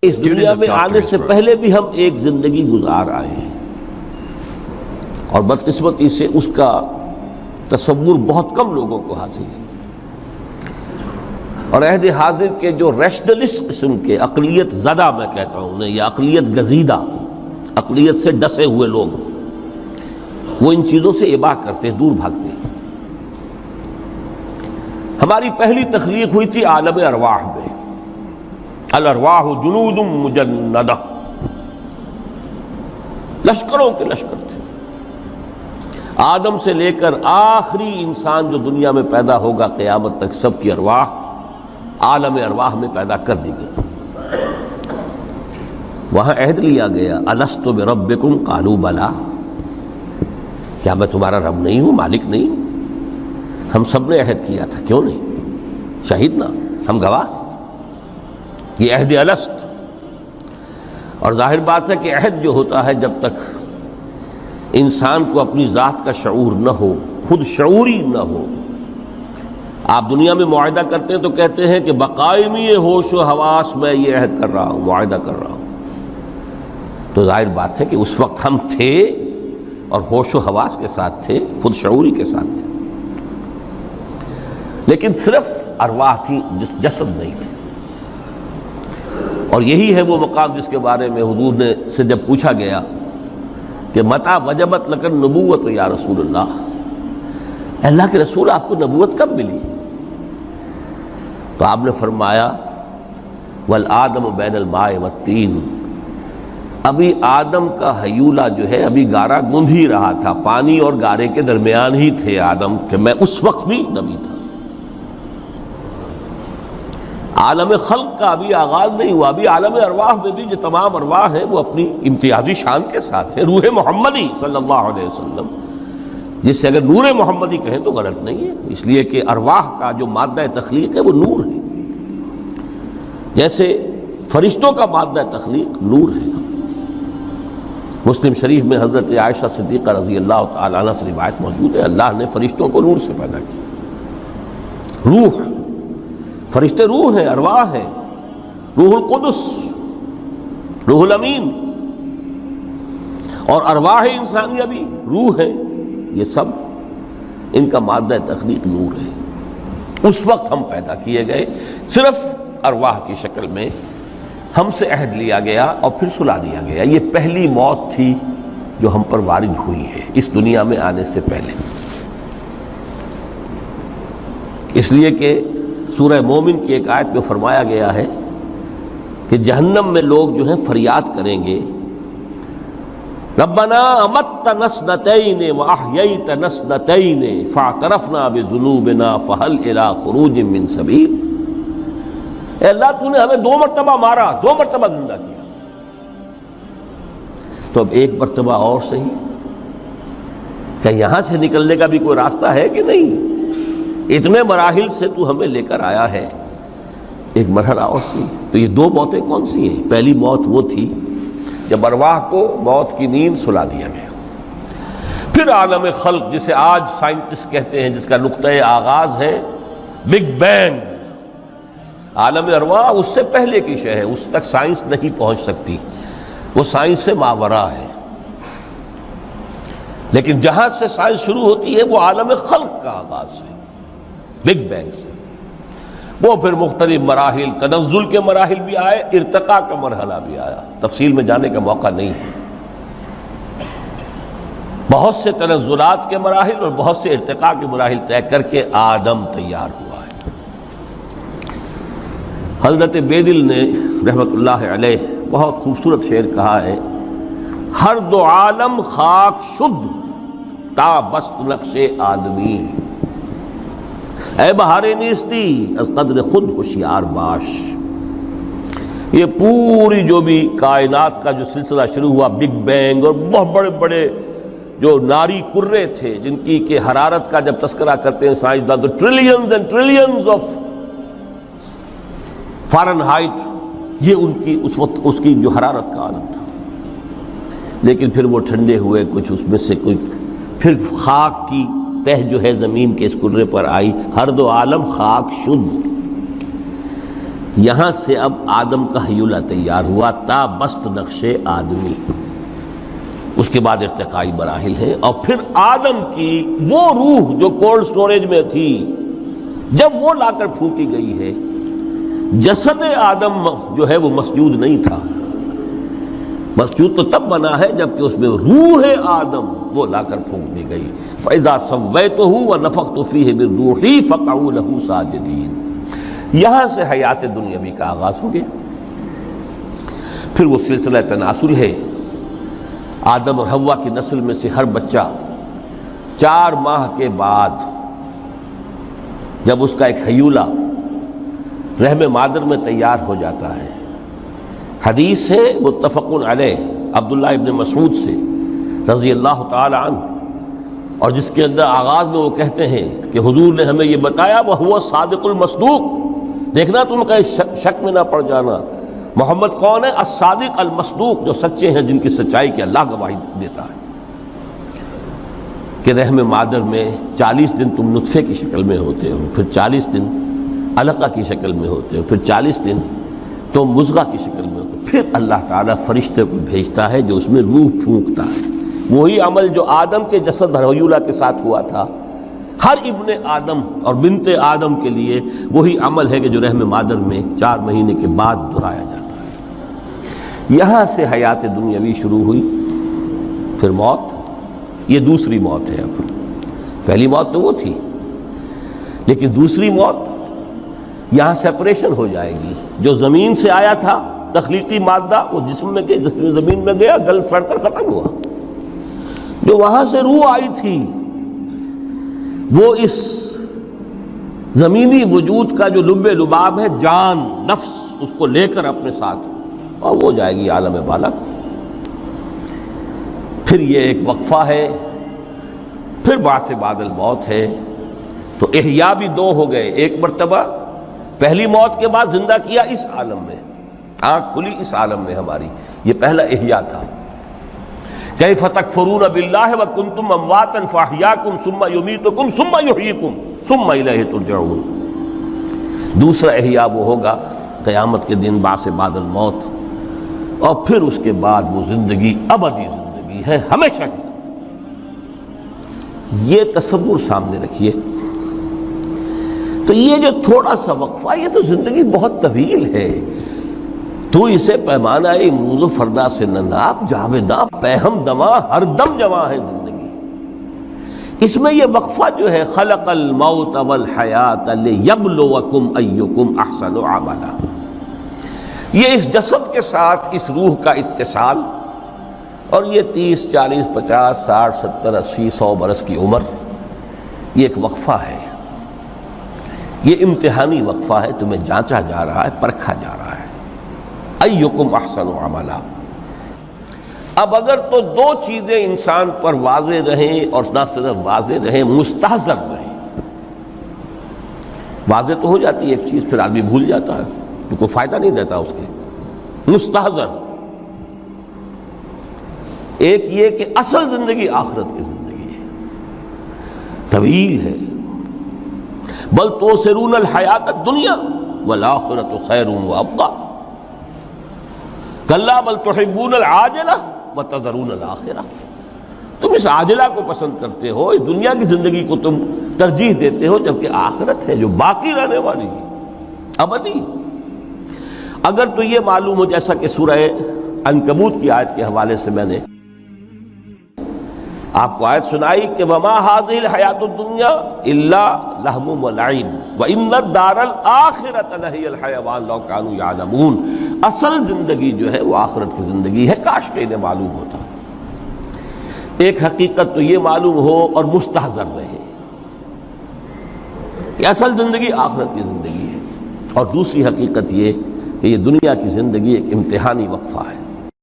اس دنیا میں آنے سے پہلے بھی ہم ایک زندگی گزار آئے ہیں اور بدقسمتی سے اس کا تصور بہت کم لوگوں کو حاصل ہے، اور عہد حاضر کے جو ریشنلسٹ قسم کے عقلیت زدہ میں کہتا ہوں انہیں، یا عقلیت گزیدہ، عقلیت سے ڈسے ہوئے لوگ، وہ ان چیزوں سے اباع کرتے، دور بھاگتے ہیں۔ ہماری پہلی تخلیق ہوئی تھی عالم ارواح میں، الارواح جنود مجندہ، لشکروں کے لشکر تھے۔ آدم سے لے کر آخری انسان جو دنیا میں پیدا ہوگا قیامت تک، سب کی ارواح عالم ارواح میں پیدا کر دی گئی۔ وہاں عہد لیا گیا، الست بربکم قالوا بلا، کیا میں تمہارا رب نہیں ہوں، مالک نہیں ہوں؟ ہم سب نے عہد کیا تھا، کیوں نہیں؟ شہید نا، ہم گواہ۔ یہ عہد الست، اور ظاہر بات ہے کہ عہد جو ہوتا ہے جب تک انسان کو اپنی ذات کا شعور نہ ہو، خود شعوری نہ ہو۔ آپ دنیا میں معاہدہ کرتے ہیں تو کہتے ہیں کہ بقائمی ہوش و حواس میں یہ عہد کر رہا ہوں، معاہدہ کر رہا ہوں، تو ظاہر بات ہے کہ اس وقت ہم تھے اور ہوش و حواس کے ساتھ تھے، خود شعوری کے ساتھ تھے، لیکن صرف ارواح تھی، جسد نہیں تھے۔ اور یہی ہے وہ مقام جس کے بارے میں حضور نے سے جب پوچھا گیا کہ متى وجبت لک النبوۃ یا رسول اللہ، اللہ کے رسول آپ کو نبوت کب ملی؟ تو آپ نے فرمایا والآدم بین الماء والطین، ابھی آدم کا حیولہ جو ہے ابھی گارا گوندھ ہی رہا تھا، پانی اور گارے کے درمیان ہی تھے آدم، کہ میں اس وقت بھی نبی تھا۔ عالم خلق کا ابھی آغاز نہیں ہوا، ابھی عالم ارواح میں بھی جو تمام ارواح ہیں وہ اپنی امتیازی شان کے ساتھ ہیں۔ روح محمدی صلی اللہ علیہ وسلم، جس سے اگر نور محمدی کہیں تو غلط نہیں ہے، اس لیے کہ ارواح کا جو مادہ تخلیق ہے وہ نور ہے، جیسے فرشتوں کا مادہ تخلیق نور ہے۔ مسلم شریف میں حضرت عائشہ صدیقہ رضی اللہ تعالی عنہ سے روایت موجود ہے، اللہ نے فرشتوں کو نور سے پیدا کیا۔ روح، فرشتے روح ہیں، ارواح ہیں، روح القدس، روح الامین، اور ارواح انسانیہ بھی روح ہے، یہ سب ان کا مادہ تخلیق نور ہے۔ اس وقت ہم پیدا کیے گئے، صرف ارواح کی شکل میں ہم سے عہد لیا گیا اور پھر سلا دیا گیا۔ یہ پہلی موت تھی جو ہم پر وارد ہوئی ہے اس دنیا میں آنے سے پہلے، اس لیے کہ سورہ مومن کی ایک آیت میں فرمایا گیا ہے کہ جہنم میں لوگ جو ہیں فریاد کریں گے، ربنا امتنا اثنتین واحییتنا اثنتین فاعترفنا بذنوبنا فہل الی خروج من سبیل، اے اللہ تو نے ہمیں 2 مرتبہ مارا، 2 مرتبہ زندہ کیا، تو اب ایک مرتبہ اور صحیح، کہ یہاں سے نکلنے کا بھی کوئی راستہ ہے کہ نہیں؟ اتنے مراحل سے تو ہمیں لے کر آیا ہے، ایک مرحلہ اور سی۔ تو یہ 2 موتیں کون سی ہیں؟ پہلی موت وہ تھی جب ارواح کو موت کی نیند سلا دیا گیا۔ پھر عالم خلق، جسے آج سائنٹسٹ کہتے ہیں، جس کا نقطۂ آغاز ہے بگ بینگ، عالم ارواح اس سے پہلے کی شے ہے، اس تک سائنس نہیں پہنچ سکتی، وہ سائنس سے ماوراء ہے، لیکن جہاں سے سائنس شروع ہوتی ہے وہ عالم خلق کا آغاز ہے، بگ بینگ سے۔ وہ پھر مختلف مراحل، تنزل کے مراحل بھی آئے، ارتقاء کا مرحلہ بھی آیا، تفصیل میں جانے کا موقع نہیں ہے۔ بہت سے تنزلات کے مراحل اور بہت سے ارتقاء کے مراحل طے کر کے آدم تیار ہوا ہے۔ حضرت بیدل نے رحمت اللہ علیہ بہت خوبصورت شعر کہا ہے، ہر 2 عالم خاک شد تا بست نقش آدمی، اے بہار نیستی از قدر خود ہوشیار باش۔ یہ پوری جو بھی کائنات کا جو سلسلہ شروع ہوا، بگ بینگ، اور بہت بڑے بڑے جو ناری کرے تھے جن کی کہ حرارت کا جب تذکرہ کرتے ہیں سائنسدان تو trillions and trillions of foreign height, یہ ان کی اس وقت اس کی جو حرارت کا عالم تھا، لیکن پھر وہ ٹھنڈے ہوئے، کچھ اس میں سے کوئی، پھر خاک کی تہ جو ہے زمین کے اس کرے پر آئی، ہر 2 عالم خاک شد، یہاں سے اب آدم کا حیولہ تیار ہوا، تا بست نقش آدمی، اس کے بعد ارتقائی مراحل ہیں، اور پھر آدم کی وہ روح جو کولڈ سٹوریج میں تھی جب وہ لا کر پھونکی گئی ہے، جسد آدم جو ہے وہ مسجود نہیں تھا، مسجود تو تب بنا ہے جبکہ اس میں روح آدم وہ لا کر پھونک دی گئی۔ فَإِذَا سَوَّيْتُهُ وَنَفَخْتُ فِيهِ مِن رُوحِي فَقَعُوا لَهُ سَاجِدِينَ۔ یہاں سے حیات دنیاوی کا آغاز ہو گیا۔ پھر وہ سلسلہ تناسل ہے، آدم اور حوا کی نسل میں سے ہر بچہ 4 ماہ کے بعد جب اس کا ایک حیولہ رحم مادر میں تیار ہو جاتا ہے، حدیث ہے متفق علیہ عبداللہ ابن مسعود سے رضی اللہ تعالی عنہ، اور جس کے اندر آغاز میں وہ کہتے ہیں کہ حضور نے ہمیں یہ بتایا وَهُوَ الصادق المصدوق، دیکھنا تم کہیں شک میں نہ پڑ جانا، محمد کون ہے؟ الصادق المصدوق، جو سچے ہیں، جن کی سچائی کی اللہ گواہی دیتا ہے، کہ رحم مادر میں 40 دن تم نطفے کی شکل میں ہوتے ہو، پھر 40 دن علقہ کی شکل میں ہوتے ہو، پھر 40 دن تو مضغہ کی شکل میں ہوتے ہو، پھر اللہ تعالیٰ فرشتے کو بھیجتا ہے جو اس میں روح پھونکتا ہے۔ وہی عمل جو آدم کے جسد حیولہ کے ساتھ ہوا تھا، ہر ابن آدم اور بنت آدم کے لیے وہی عمل ہے کہ جو رحم مادر میں 4 مہینے کے بعد دہرایا جاتا ہے۔ یہاں سے حیات دنیاوی شروع ہوئی، پھر موت، یہ دوسری موت ہے۔ اب پہلی موت تو وہ تھی، لیکن دوسری موت یہاں سیپریشن ہو جائے گی۔ جو زمین سے آیا تھا تخلیقی مادہ، وہ جسم میں گیا، جسم زمین میں گیا، گل سڑ کر ختم ہوا۔ جو وہاں سے روح آئی تھی وہ اس زمینی وجود کا جو لب لباب ہے، جان، نفس، اس کو لے کر اپنے ساتھ، اور وہ جائے گی عالم بالا کو۔ پھر یہ ایک وقفہ ہے، پھر بعث بعد الموت ہے۔ تو احیاء بھی 2 ہو گئے، ایک مرتبہ پہلی موت کے بعد زندہ کیا اس عالم میں، آنکھ کھلی اس عالم میں ہماری، یہ پہلا احیاء تھا۔ کیف تکفرون باللہ وکنتم امواتا فاحیاکم ثم یمیتکم ثم یحییکم ثم الیہ ترجعون۔ دوسرا احیاء وہ ہوگا قیامت کے دن، بعث بعد الموت، اور پھر اس کے بعد وہ زندگی ابدی زندگی ہے، ہمیشہ کی۔ یہ تصور سامنے رکھیے۔ تو یہ جو تھوڑا سا وقفہ، یہ تو زندگی بہت طویل ہے، تو اسے پیمانہ امروز و فردا سے نہ ناپ، جاویداں پیہم دماں ہر دم جواں ہے زندگی۔ اس میں یہ وقفہ جو ہے، خلق الموت والحیات لیبلوکم ایکم احسن عملا، یہ اس جسد کے ساتھ اس روح کا اتصال، اور یہ 30 40 50 60 70 80 100 برس کی عمر، یہ ایک وقفہ ہے، یہ امتحانی وقفہ ہے، تمہیں جانچا جا رہا ہے، پرکھا جا رہا ہے۔ ایکم احسن عملا۔ اب اگر تو 2 چیزیں انسان پر واضح رہیں، اور نہ صرف واضح رہیں، مستحضر رہیں۔ واضح تو ہو جاتی ہے ایک چیز، پھر آدمی بھول جاتا ہے، تو کوئی فائدہ نہیں دیتا اس کے۔ مستحضر ایک یہ کہ اصل زندگی آخرت کی زندگی ہے، طویل ہے۔ بل توثرون الحیات الدنیا والآخرۃ خیر وابقیٰ، کلا بل تحبون العاجلہ وتذرون الآخرہ، تم اس عاجلہ کو پسند کرتے ہو، اس دنیا کی زندگی کو تم ترجیح دیتے ہو، جبکہ آخرت ہے جو باقی رہنے والی ہے، ابدی۔ اگر تو یہ معلوم ہو، جیسا کہ سورہ عنکبوت کی آیت کے حوالے سے میں نے آپ کو آیت سنائی کہ وما هذه الحیات الدنیا الا لہو ولعب وان الدار الاخرۃ لہی الحیوان لو کانوا یعلمون، اصل زندگی جو ہے وہ آخرت کی زندگی ہے، کاش کہ انہیں معلوم ہوتا۔ ایک حقیقت تو یہ معلوم ہو اور مستحضر رہے کہ اصل زندگی آخرت کی زندگی ہے، اور دوسری حقیقت یہ کہ یہ دنیا کی زندگی ایک امتحانی وقفہ ہے۔